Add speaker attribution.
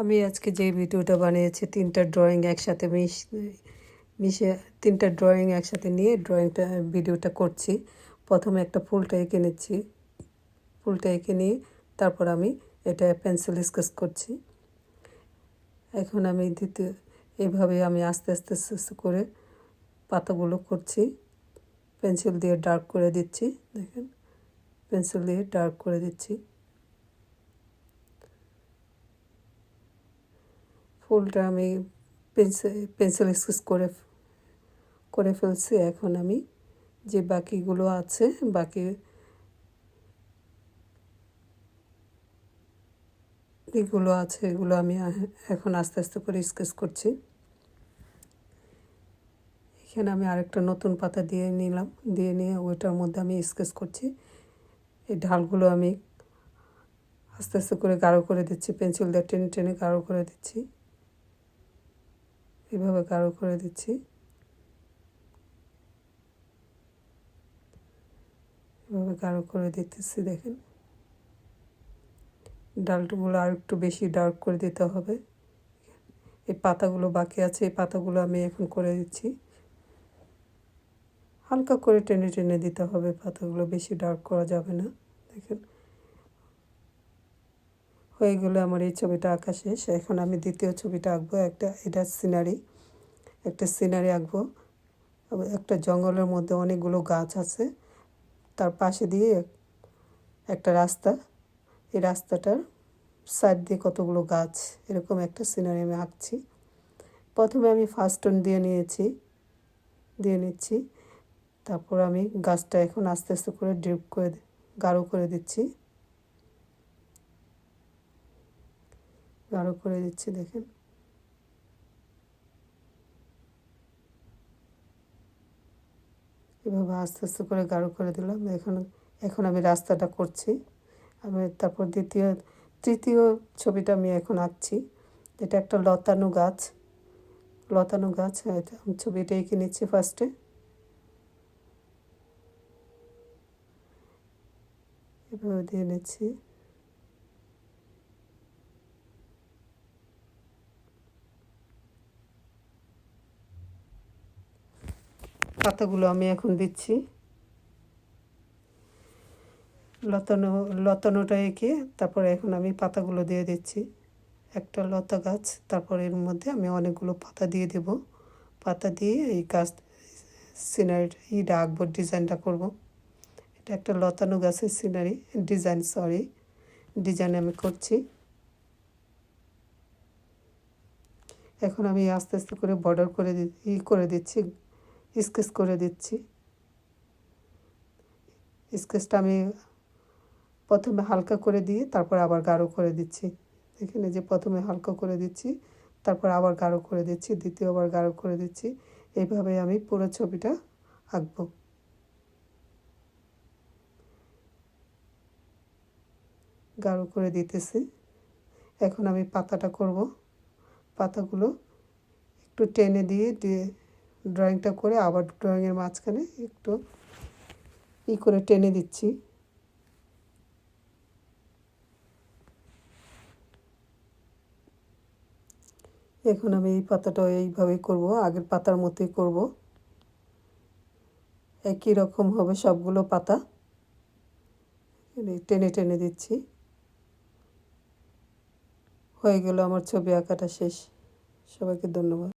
Speaker 1: আমি আজকে যে ভিডিওটা বানিয়েছি তিনটা ড্রয়িং একসাথে মিশে তিনটা ড্রয়িং একসাথে নিয়ে ভিডিওটা করছি। প্রথমে একটা ফুলটা এঁকে নিচ্ছি, ফুলটা এঁকে নিয়ে তারপর আমি এটা পেন্সিল স্কেচ করছি। এখন আমি এইভাবে আমি আস্তে আস্তে আস্তে করে পাতাগুলো করছি। পেন্সিল দিয়ে ডার্ক করে দিচ্ছি, দেখেন পেন্সিল দিয়ে ডার্ক করে দিচ্ছি। ফুলটা আমি পেন্সিল স্কেচ করে ফেলছি। এখন আমি যে বাকিগুলো আছে এগুলো আমি এখন আস্তে আস্তে করে স্কেচ করছি। এখানে আমি আরেকটা নতুন পাতা দিয়ে নিয়ে ওইটার মধ্যে আমি স্কেচ করছি। এই ঢালগুলো আমি আস্তে আস্তে করে গাঢ় করে দিচ্ছি, পেন্সিল দিয়ে টেনে টেনে গাঢ় করে দিচ্ছি, এভাবে গাঢ় করে দিচ্ছি। এভাবে গাঢ় করে দিতেছি, দেখেন ডালগুলো আর একটু বেশি ডার্ক করে দিতে হবে। এই পাতাগুলো বাকি আছে, এই পাতাগুলো আমি এখন করে দিচ্ছি। হালকা করে টেনে টেনে দিতে হবে, পাতাগুলো বেশি ডার্ক করা যাবে না। দেখেন হয়ে গেলে আমার এই ছবিটা আঁকা শেষ। এখন আমি দ্বিতীয় ছবিটা আঁকবো। এটা একটা সিনারি আঁকবো। একটা জঙ্গলের মধ্যে অনেকগুলো গাছ আছে, তার পাশে দিয়ে একটা রাস্তা, এই রাস্তাটার সাইড দিয়ে কতগুলো গাছ, এরকম একটা সিনারি আমি আঁকছি। প্রথমে আমি ফার্স্ট টোন দিয়ে নিচ্ছি। তারপর আমি গাছটা এখন আস্তে আস্তে করে গাঢ় করে দিচ্ছি, দেখেন এভাবে আস্তে আস্তে করে গাঢ় করে দিলাম। এখন আমি রাস্তাটা করছি। তারপর তৃতীয় ছবিটা আমি এখন আঁকছি। এটা একটা লতানো গাছ। আমি ছবিটা এঁকে নিচ্ছি ফার্স্টে। এভাবে দিয়ে নিচ্ছি। পাতাগুলো আমি এখন দিচ্ছি। লতানোটা এঁকে তারপর এখন আমি পাতাগুলো দিয়ে দিচ্ছি। একটা লতা গাছ, তারপর এর মধ্যে আমি অনেকগুলো পাতা দিয়ে দেব। পাতা দিয়ে এই গাছ সিনারিটা আঁকবো, ডিজাইনটা করব। এটা একটা লতানো গাছের ডিজাইন আমি করছি। এখন আমি আস্তে আস্তে করে বর্ডার করে দিচ্ছি, স্কেচ করে দিচ্ছি। স্কেচটা আমি প্রথমে হালকা করে দিয়ে তারপর আবার গাঢ় করে দিচ্ছি। এখানে যে প্রথমে হালকা করে দিচ্ছি, তারপর আবার গাঢ় করে দিচ্ছি, দ্বিতীয়বার গাঢ় করে দিচ্ছি। এইভাবে আমি পুরো ছবিটা আঁকব। গাঢ় করে দিতেছি। এখন আমি পাতাটা করব। পাতাগুলো একটু টেনে দিয়ে ড্রয়িংটা করে আবার ড্রয়িংয়ের মাঝখানে একটু করে টেনে দিচ্ছি। এখন আমি এই পাতাটা এইভাবেই করব, আগের পাতার মতোই করব। একই রকম হবে সবগুলো পাতা, টেনে টেনে দিচ্ছি। হয়ে গেল আমার ছবি আঁকাটা শেষ। সবাইকে ধন্যবাদ।